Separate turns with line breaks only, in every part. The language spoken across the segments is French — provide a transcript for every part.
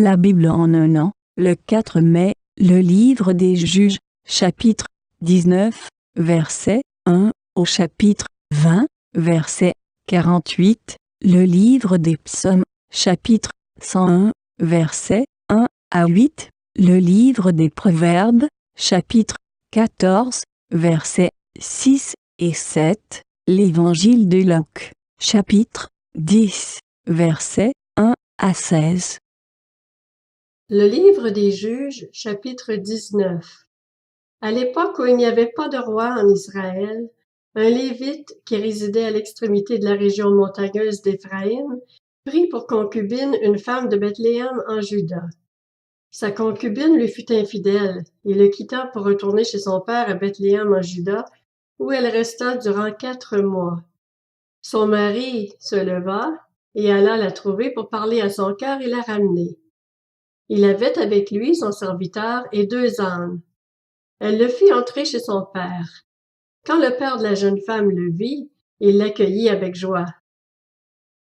La Bible en un an, le 4 mai, le livre des Juges, chapitre 19, verset 1 au chapitre 20, verset 48, le livre des Psaumes, chapitre 101, verset 1 à 8, le livre des Proverbes, chapitre 14, versets 6 et 7, l'évangile de Luc, chapitre 10, versets 1 à 16.
Le livre des Juges, chapitre 19. À l'époque où il n'y avait pas de roi en Israël, un Lévite qui résidait à l'extrémité de la région montagneuse d'Éphraïm prit pour concubine une femme de Bethléem en Juda. Sa concubine lui fut infidèle et le quitta pour retourner chez son père à Bethléem en Juda, où elle resta durant 4 mois. Son mari se leva et alla la trouver pour parler à son cœur et la ramener. Il avait avec lui son serviteur et 2 ânes. Elle le fit entrer chez son père. Quand le père de la jeune femme le vit, il l'accueillit avec joie.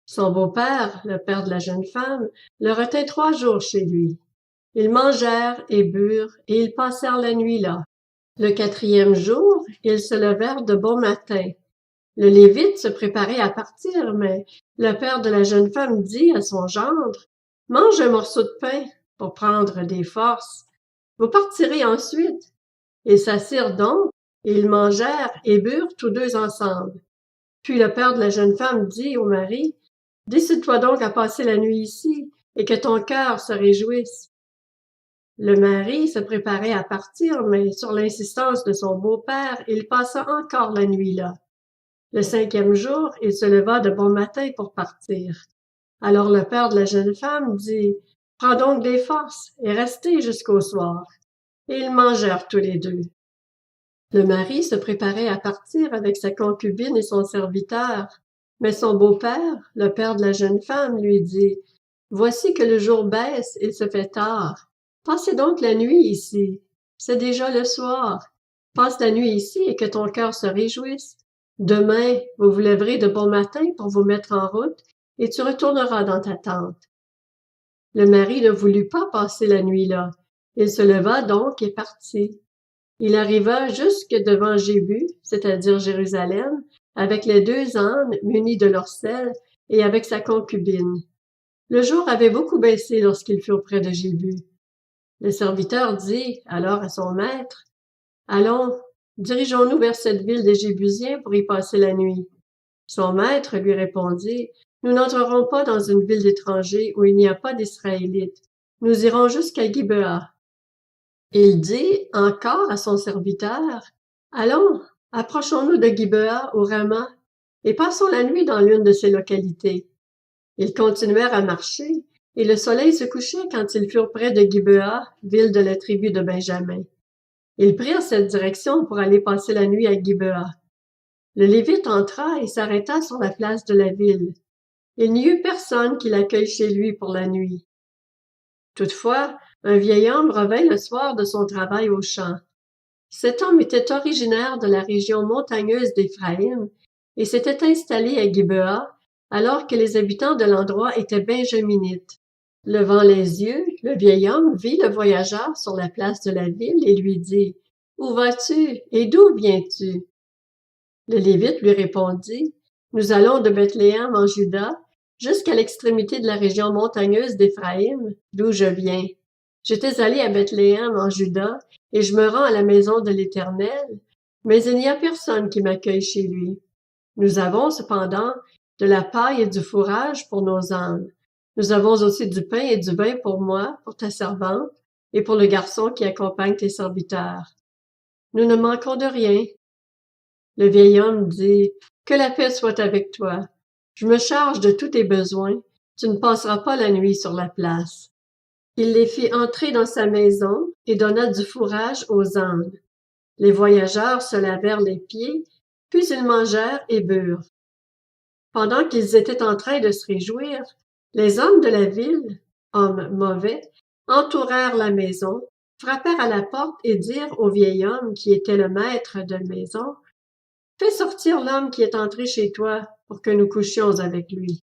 Son beau-père, le père de la jeune femme, le retint 3 jours chez lui. Ils mangèrent et burent, et ils passèrent la nuit là. Le 4e jour, ils se levèrent de bon matin. Le Lévite se préparait à partir, mais le père de la jeune femme dit à son gendre, « Mange un morceau de pain pour prendre des forces. Vous partirez ensuite. » Ils s'assirent donc, et ils mangèrent et burent tous 2 ensemble. Puis le père de la jeune femme dit au mari, « Décide-toi donc à passer la nuit ici, et que ton cœur se réjouisse. » Le mari se préparait à partir, mais sur l'insistance de son beau-père, il passa encore la nuit là. Le 5e jour, il se leva de bon matin pour partir. Alors le père de la jeune femme dit, « Prends donc des forces et restez jusqu'au soir. » Et ils mangèrent tous les 2. Le mari se préparait à partir avec sa concubine et son serviteur, mais son beau-père, le père de la jeune femme, lui dit, « Voici que le jour baisse et se fait tard. Passez donc la nuit ici. C'est déjà le soir. Passe la nuit ici et que ton cœur se réjouisse. Demain, vous vous lèverez de bon matin pour vous mettre en route et tu retourneras dans ta tente. » Le mari ne voulut pas passer la nuit là. Il se leva donc et partit. Il arriva jusque devant Jébu, c'est-à-dire Jérusalem, avec les 2 ânes munis de leurs selles et avec sa concubine. Le jour avait beaucoup baissé lorsqu'ils furent près de Jébu. Le serviteur dit alors à son maître, « Allons, dirigeons-nous vers cette ville des Jébusiens pour y passer la nuit. » Son maître lui répondit, « Nous n'entrerons pas dans une ville d'étrangers où il n'y a pas d'Israélites. Nous irons jusqu'à Gibea. » Il dit encore à son serviteur, « Allons, approchons-nous de Gibea au Rama et passons la nuit dans l'une de ces localités. » Ils continuèrent à marcher, et le soleil se couchait quand ils furent près de Gibea, ville de la tribu de Benjamin. Ils prirent cette direction pour aller passer la nuit à Gibea. Le Lévite entra et s'arrêta sur la place de la ville. Il n'y eut personne qui l'accueille chez lui pour la nuit. Toutefois, un vieil homme revint le soir de son travail au champ. Cet homme était originaire de la région montagneuse d'Éphraïm et s'était installé à Gibea alors que les habitants de l'endroit étaient benjaminites. Levant les yeux, le vieil homme vit le voyageur sur la place de la ville et lui dit, « Où vas-tu et d'où viens-tu? » Le Lévite lui répondit, « Nous allons de Bethléem en Juda jusqu'à l'extrémité de la région montagneuse d'Éphraïm, d'où je viens. J'étais allé à Bethléem en Juda et je me rends à la maison de l'Éternel, mais il n'y a personne qui m'accueille chez lui. Nous avons cependant de la paille et du fourrage pour nos ânes. Nous avons aussi du pain et du vin pour moi, pour ta servante, et pour le garçon qui accompagne tes serviteurs. Nous ne manquons de rien. » Le vieil homme dit, « Que la paix soit avec toi. Je me charge de tous tes besoins. Tu ne passeras pas la nuit sur la place. » Il les fit entrer dans sa maison et donna du fourrage aux ânes. Les voyageurs se lavèrent les pieds, puis ils mangèrent et burent. Pendant qu'ils étaient en train de se réjouir, les hommes de la ville, hommes mauvais, entourèrent la maison, frappèrent à la porte et dirent au vieil homme qui était le maître de maison, « Fais sortir l'homme qui est entré chez toi pour que nous couchions avec lui. »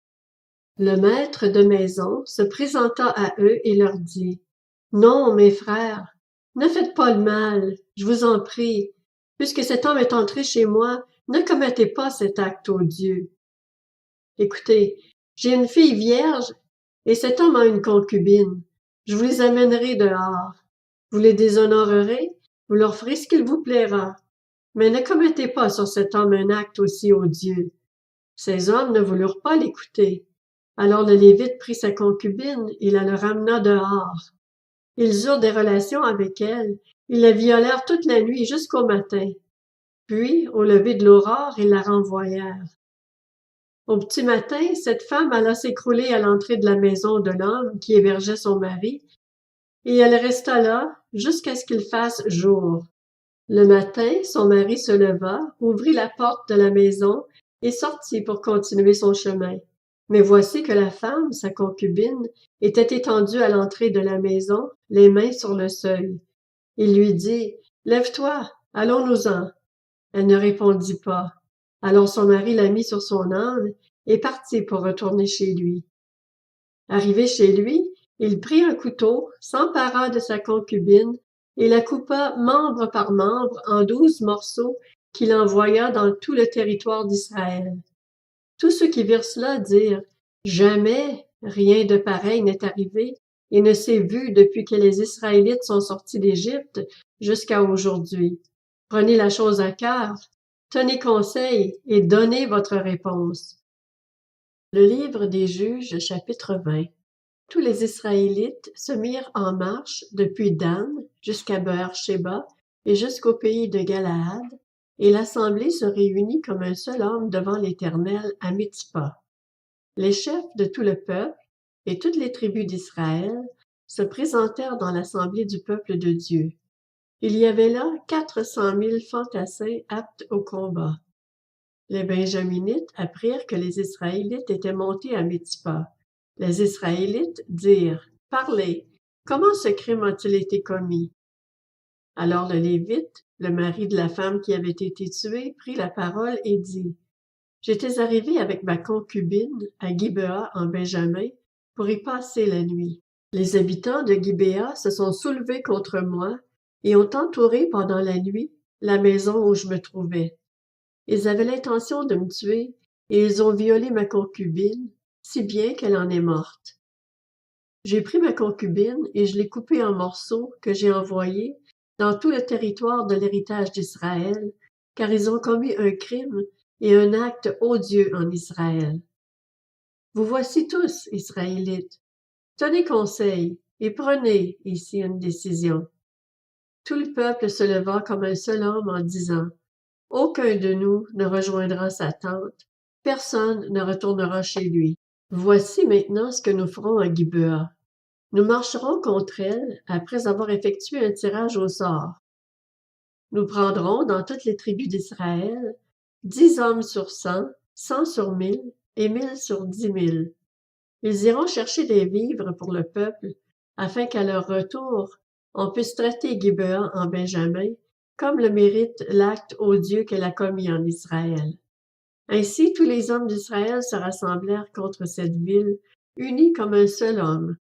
Le maître de maison se présenta à eux et leur dit: « Non, mes frères, ne faites pas le mal, je vous en prie. Puisque cet homme est entré chez moi, ne commettez pas cet acte odieux. Écoutez, j'ai une fille vierge et cet homme a une concubine. Je vous les amènerai dehors. Vous les déshonorerez, vous leur ferez ce qu'il vous plaira. Mais ne commettez pas sur cet homme un acte aussi odieux. » Ces hommes ne voulurent pas l'écouter. Alors le Lévite prit sa concubine et la leur amena dehors. Ils eurent des relations avec elle, ils la violèrent toute la nuit jusqu'au matin. Puis, au lever de l'aurore, ils la renvoyèrent. Au petit matin, cette femme alla s'écrouler à l'entrée de la maison de l'homme qui hébergeait son mari, et elle resta là jusqu'à ce qu'il fasse jour. Le matin, son mari se leva, ouvrit la porte de la maison et sortit pour continuer son chemin. Mais voici que la femme, sa concubine, était étendue à l'entrée de la maison, les mains sur le seuil. Il lui dit: « Lève-toi, allons-nous-en. » Elle ne répondit pas. Alors son mari la mit sur son âne et partit pour retourner chez lui. Arrivé chez lui, il prit un couteau, s'empara de sa concubine et la coupa membre par membre en 12 morceaux qu'il envoya dans tout le territoire d'Israël. Tous ceux qui virent cela dirent: « Jamais rien de pareil n'est arrivé et ne s'est vu depuis que les Israélites sont sortis d'Égypte jusqu'à aujourd'hui. Prenez la chose à cœur, tenez conseil et donnez votre réponse. » Le livre des Juges, chapitre 20. Tous les Israélites se mirent en marche depuis Dan jusqu'à Beër-Shéba et jusqu'au pays de Galaad, et l'assemblée se réunit comme un seul homme devant l'Éternel à Mitzpa. Les chefs de tout le peuple et toutes les tribus d'Israël se présentèrent dans l'assemblée du peuple de Dieu. Il y avait là 400 000 fantassins aptes au combat. Les Benjaminites apprirent que les Israélites étaient montés à Mitzpa. Les Israélites dirent: « Parlez, comment ce crime a-t-il été commis? » Alors le Lévite, le mari de la femme qui avait été tuée, prit la parole et dit: « J'étais arrivé avec ma concubine à Gibéa en Benjamin pour y passer la nuit. Les habitants de Gibéa se sont soulevés contre moi et ont entouré pendant la nuit la maison où je me trouvais. Ils avaient l'intention de me tuer et ils ont violé ma concubine, si bien qu'elle en est morte. J'ai pris ma concubine et je l'ai coupée en morceaux que j'ai envoyés dans tout le territoire de l'héritage d'Israël, car ils ont commis un crime et un acte odieux en Israël. Vous voici tous, Israélites. Tenez conseil et prenez ici une décision. » Tout le peuple se leva comme un seul homme en disant: « Aucun de nous ne rejoindra sa tente, personne ne retournera chez lui. Voici maintenant ce que nous ferons à Gibéa. Nous marcherons contre elle après avoir effectué un tirage au sort. Nous prendrons dans toutes les tribus d'Israël 10 hommes sur 100, 100 sur 1000 et 1000 sur 10 000. Ils iront chercher des vivres pour le peuple, afin qu'à leur retour, on puisse traiter Gibéa en Benjamin, comme le mérite l'acte odieux qu'elle a commis en Israël. » Ainsi tous les hommes d'Israël se rassemblèrent contre cette ville, unis comme un seul homme.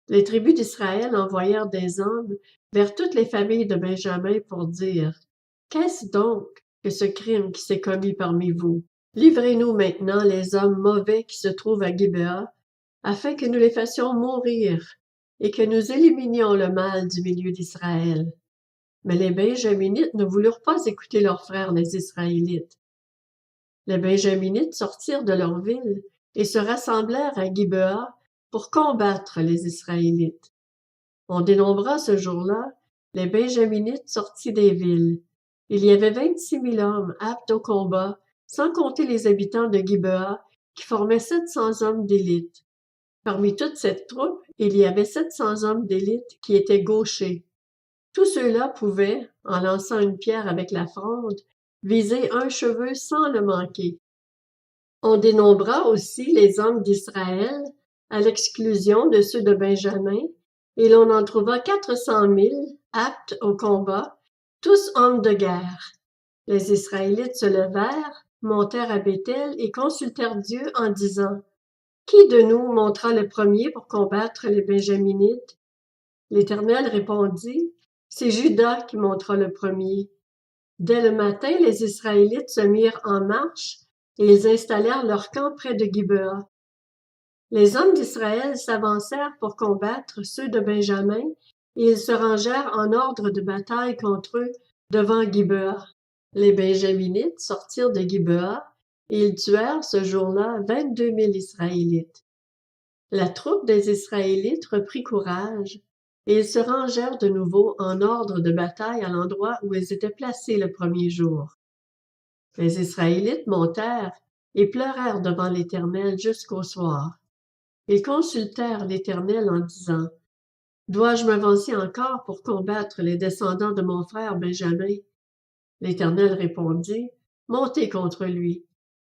Les tribus d'Israël envoyèrent des hommes vers toutes les familles de Benjamin pour dire: « Qu'est-ce donc que ce crime qui s'est commis parmi vous? Livrez-nous maintenant les hommes mauvais qui se trouvent à Gibéa, afin que nous les fassions mourir et que nous éliminions le mal du milieu d'Israël. » Mais les Benjaminites ne voulurent pas écouter leurs frères les Israélites. Les Benjaminites sortirent de leur ville et se rassemblèrent à Gibéa pour combattre les Israélites. On dénombra ce jour-là les Benjaminites sortis des villes. Il y avait 26 000 hommes aptes au combat, sans compter les habitants de Gibéa, qui formaient 700 hommes d'élite. Parmi toute cette troupe, il y avait 700 hommes d'élite qui étaient gauchers. Tous ceux-là pouvaient, en lançant une pierre avec la fronde, viser un cheveu sans le manquer. On dénombra aussi les hommes d'Israël, à l'exclusion de ceux de Benjamin, et l'on en trouva 400 000 aptes au combat, tous hommes de guerre. Les Israélites se levèrent, montèrent à Béthel et consultèrent Dieu en disant: Qui de nous montera le premier pour combattre les Benjaminites? L'Éternel répondit, c'est Juda qui montera le premier. Dès le matin, les Israélites se mirent en marche et ils installèrent leur camp près de Gibea. Les hommes d'Israël s'avancèrent pour combattre ceux de Benjamin et ils se rangèrent en ordre de bataille contre eux devant Gibea. Les Benjaminites sortirent de Gibea et ils tuèrent ce jour-là 22 000 Israélites. La troupe des Israélites reprit courage et ils se rangèrent de nouveau en ordre de bataille à l'endroit où ils étaient placés le premier jour. Les Israélites montèrent et pleurèrent devant l'Éternel jusqu'au soir. Ils consultèrent l'Éternel en disant, « Dois-je m'avancer encore pour combattre les descendants de mon frère Benjamin? » L'Éternel répondit, « Montez contre lui. »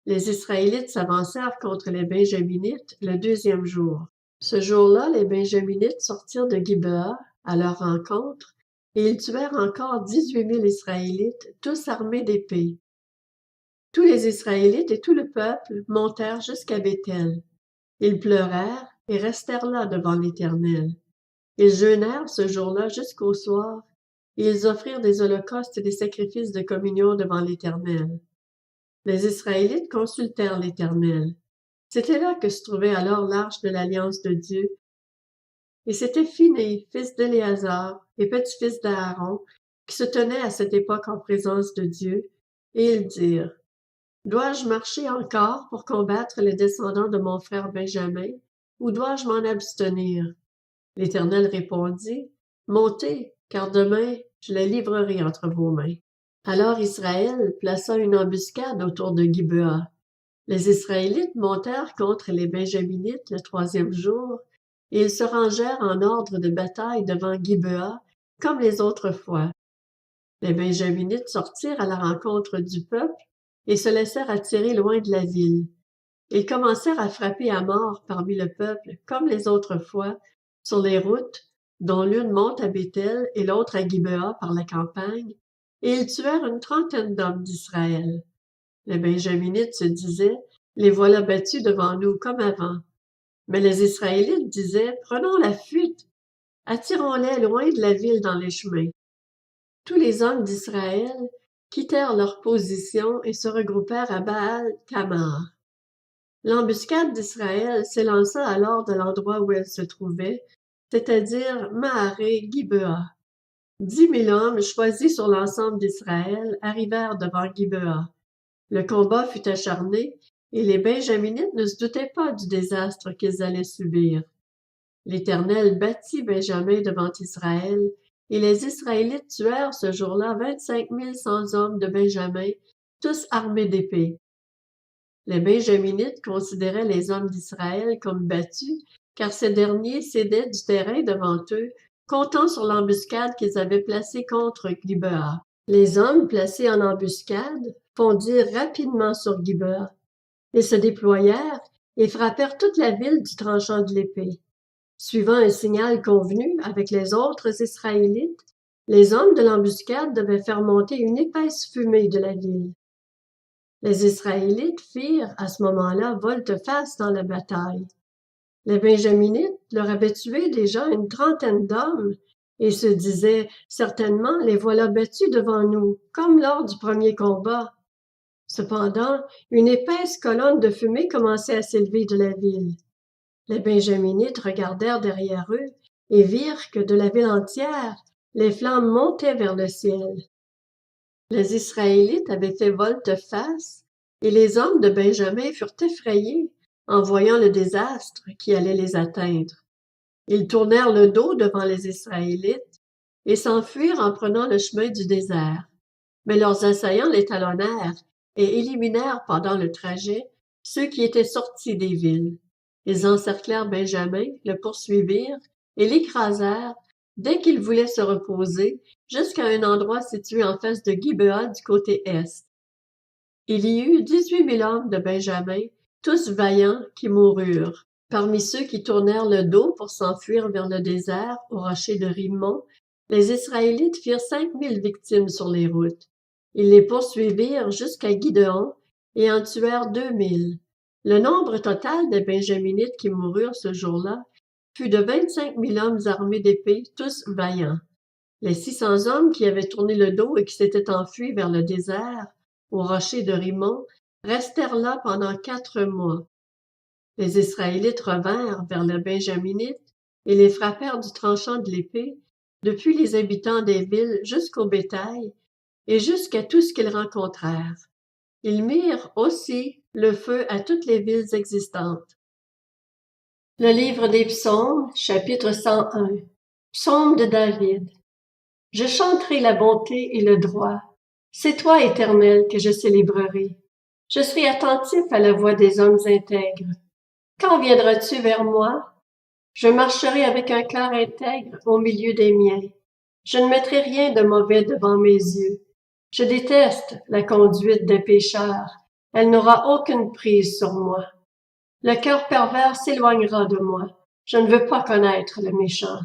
Les Israélites s'avancèrent contre les Benjaminites le deuxième jour. Ce jour-là, les Benjaminites sortirent de Gibea à leur rencontre, et ils tuèrent encore 18 000 Israélites, tous armés d'épées. Tous les Israélites et tout le peuple montèrent jusqu'à Béthel. Ils pleurèrent et restèrent là devant l'Éternel. Ils jeûnèrent ce jour-là jusqu'au soir, et ils offrirent des holocaustes et des sacrifices de communion devant l'Éternel. Les Israélites consultèrent l'Éternel. C'était là que se trouvait alors l'arche de l'alliance de Dieu. Et c'était Phiné, fils d'Éléazar et petit-fils d'Aaron, qui se tenaient à cette époque en présence de Dieu, et ils dirent, « Dois-je marcher encore pour combattre les descendants de mon frère Benjamin, ou dois-je m'en abstenir? » L'Éternel répondit, « Montez, car demain je les livrerai entre vos mains. » Alors Israël plaça une embuscade autour de Gibea. Les Israélites montèrent contre les Benjaminites le troisième jour, et ils se rangèrent en ordre de bataille devant Gibea, comme les autres fois. Les Benjaminites sortirent à la rencontre du peuple et se laissèrent attirer loin de la ville. Ils commencèrent à frapper à mort parmi le peuple, comme les autres fois, sur les routes, dont l'une monte à Béthel et l'autre à Gibea par la campagne, et ils tuèrent une trentaine d'hommes d'Israël. Les Benjaminites se disaient, « Les voilà battus devant nous comme avant. » Mais les Israélites disaient, « Prenons la fuite, attirons-les loin de la ville dans les chemins. » Tous les hommes d'Israël quittèrent leur position et se regroupèrent à Baal-Tamar. L'embuscade d'Israël s'élança alors de l'endroit où elle se trouvait, c'est-à-dire Maharé-Gibea. 10 000 hommes choisis sur l'ensemble d'Israël arrivèrent devant Gibea. Le combat fut acharné et les Benjaminites ne se doutaient pas du désastre qu'ils allaient subir. L'Éternel battit Benjamin devant Israël, et les Israélites tuèrent ce jour-là 25 100 hommes de Benjamin, tous armés d'épées. Les Benjaminites considéraient les hommes d'Israël comme battus, car ces derniers cédaient du terrain devant eux, comptant sur l'embuscade qu'ils avaient placée contre Gibea. Les hommes placés en embuscade fondirent rapidement sur Gibea. Ils se déployèrent et frappèrent toute la ville du tranchant de l'épée. Suivant un signal convenu avec les autres Israélites, les hommes de l'embuscade devaient faire monter une épaisse fumée de la ville. Les Israélites firent à ce moment-là volte-face dans la bataille. Les Benjaminites leur avaient tué déjà une trentaine d'hommes et se disaient certainement les voilà battus devant nous, comme lors du premier combat. Cependant, une épaisse colonne de fumée commençait à s'élever de la ville. Les Benjaminites regardèrent derrière eux et virent que de la ville entière, les flammes montaient vers le ciel. Les Israélites avaient fait volte-face et les hommes de Benjamin furent effrayés en voyant le désastre qui allait les atteindre. Ils tournèrent le dos devant les Israélites et s'enfuirent en prenant le chemin du désert. Mais leurs assaillants les talonnèrent et éliminèrent pendant le trajet ceux qui étaient sortis des villes. Ils encerclèrent Benjamin, le poursuivirent et l'écrasèrent dès qu'il voulait se reposer jusqu'à un endroit situé en face de Gibea du côté est. Il y eut 18 000 hommes de Benjamin, tous vaillants, qui moururent. Parmi ceux qui tournèrent le dos pour s'enfuir vers le désert, au rocher de Rimmon, les Israélites firent 5 000 victimes sur les routes. Ils les poursuivirent jusqu'à Gidéon et en tuèrent 2 000. Le nombre total des Benjaminites qui moururent ce jour-là fut de 25 000 hommes armés d'épées, tous vaillants. Les 600 hommes qui avaient tourné le dos et qui s'étaient enfuis vers le désert, au rocher de Rimon, restèrent là pendant 4 mois. Les Israélites revinrent vers les Benjaminites et les frappèrent du tranchant de l'épée, depuis les habitants des villes jusqu'au bétail, et jusqu'à tout ce qu'ils rencontrèrent. Ils mirent aussi le feu à toutes les villes existantes. Le livre des Psaumes, chapitre 101. Psaume de David. Je chanterai la bonté et le droit. C'est toi, Éternel, que je célébrerai. Je serai attentif à la voix des hommes intègres. Quand viendras-tu vers moi? Je marcherai avec un cœur intègre au milieu des miens. Je ne mettrai rien de mauvais devant mes yeux. Je déteste la conduite des pécheurs. Elle n'aura aucune prise sur moi. Le cœur pervers s'éloignera de moi. Je ne veux pas connaître le méchant.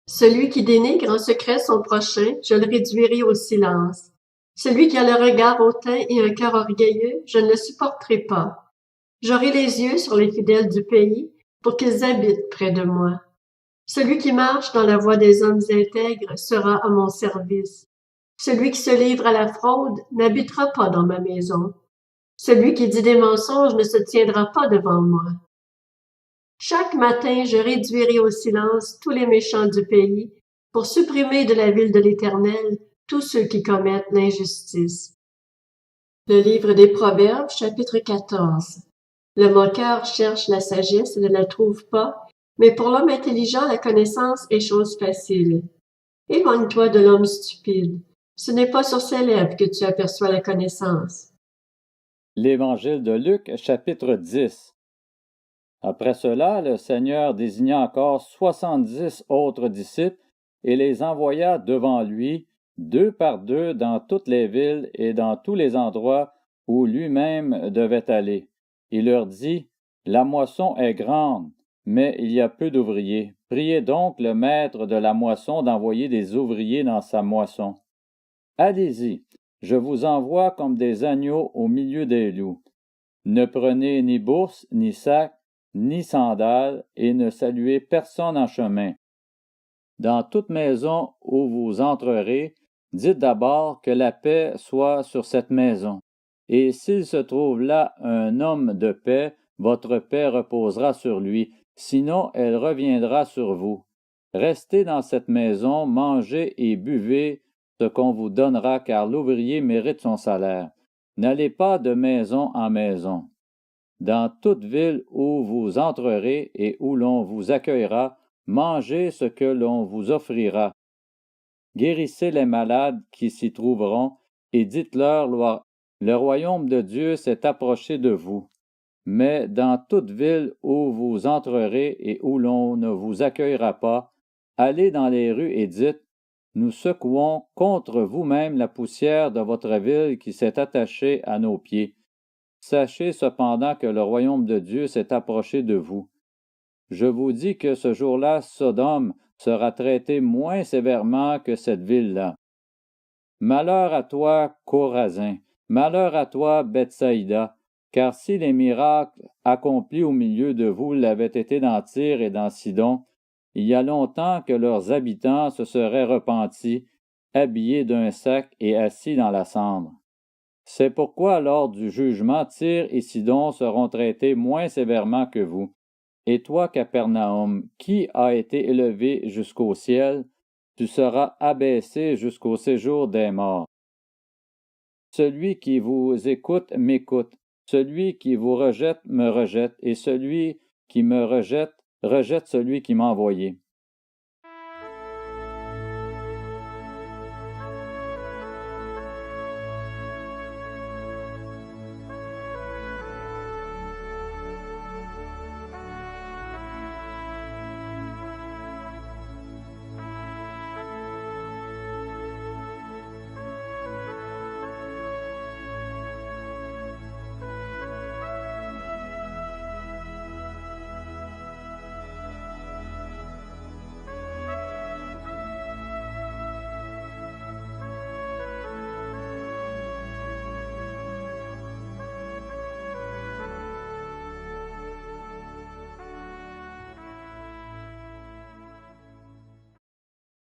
Celui qui dénigre en secret son prochain, je le réduirai au silence. Celui qui a le regard hautain et un cœur orgueilleux, je ne le supporterai pas. J'aurai les yeux sur les fidèles du pays, pour qu'ils habitent près de moi. Celui qui marche dans la voie des hommes intègres sera à mon service. Celui qui se livre à la fraude n'habitera pas dans ma maison. Celui qui dit des mensonges ne se tiendra pas devant moi. Chaque matin, je réduirai au silence tous les méchants du pays, pour supprimer de la ville de l'Éternel tous ceux qui commettent l'injustice. Le livre des Proverbes, chapitre 14. Le moqueur cherche la sagesse et ne la trouve pas, mais pour l'homme intelligent, la connaissance est chose facile. Éloigne-toi de l'homme stupide. Ce n'est pas sur ses lèvres que tu aperçois la connaissance.
L'Évangile de Luc, chapitre 10. Après cela, le Seigneur désigna encore 70 autres disciples et les envoya devant lui, 2 par 2, dans toutes les villes et dans tous les endroits où lui-même devait aller. Il leur dit, « La moisson est grande, mais il y a peu d'ouvriers. Priez donc le maître de la moisson d'envoyer des ouvriers dans sa moisson. Allez-y, je vous envoie comme des agneaux au milieu des loups. Ne prenez ni bourse, ni sac, ni sandales, et ne saluez personne en chemin. Dans toute maison où vous entrerez, dites d'abord que la paix soit sur cette maison. Et s'il se trouve là un homme de paix, votre paix reposera sur lui, sinon elle reviendra sur vous. Restez dans cette maison, mangez et buvez ce qu'on vous donnera, car l'ouvrier mérite son salaire. N'allez pas de maison en maison. Dans toute ville où vous entrerez et où l'on vous accueillera, mangez ce que l'on vous offrira. Guérissez les malades qui s'y trouveront, et dites-leur, le royaume de Dieu s'est approché de vous. Mais dans toute ville où vous entrerez et où l'on ne vous accueillera pas, allez dans les rues et dites, nous secouons contre vous-même la poussière de votre ville qui s'est attachée à nos pieds. Sachez cependant que le royaume de Dieu s'est approché de vous. Je vous dis que ce jour-là, Sodome sera traité moins sévèrement que cette ville-là. Malheur à toi, Chorazin, malheur à toi, Bethsaïda, car si les miracles accomplis au milieu de vous l'avaient été dans Tyr et dans Sidon, il y a longtemps que leurs habitants se seraient repentis, habillés d'un sac et assis dans la cendre. C'est pourquoi lors du jugement, Tyr et Sidon seront traités moins sévèrement que vous. Et toi, Capernaum, qui a été élevé jusqu'au ciel, tu seras abaissé jusqu'au séjour des morts. Celui qui vous écoute m'écoute, celui qui vous rejette me rejette, et celui qui me rejette rejette celui qui m'a envoyé.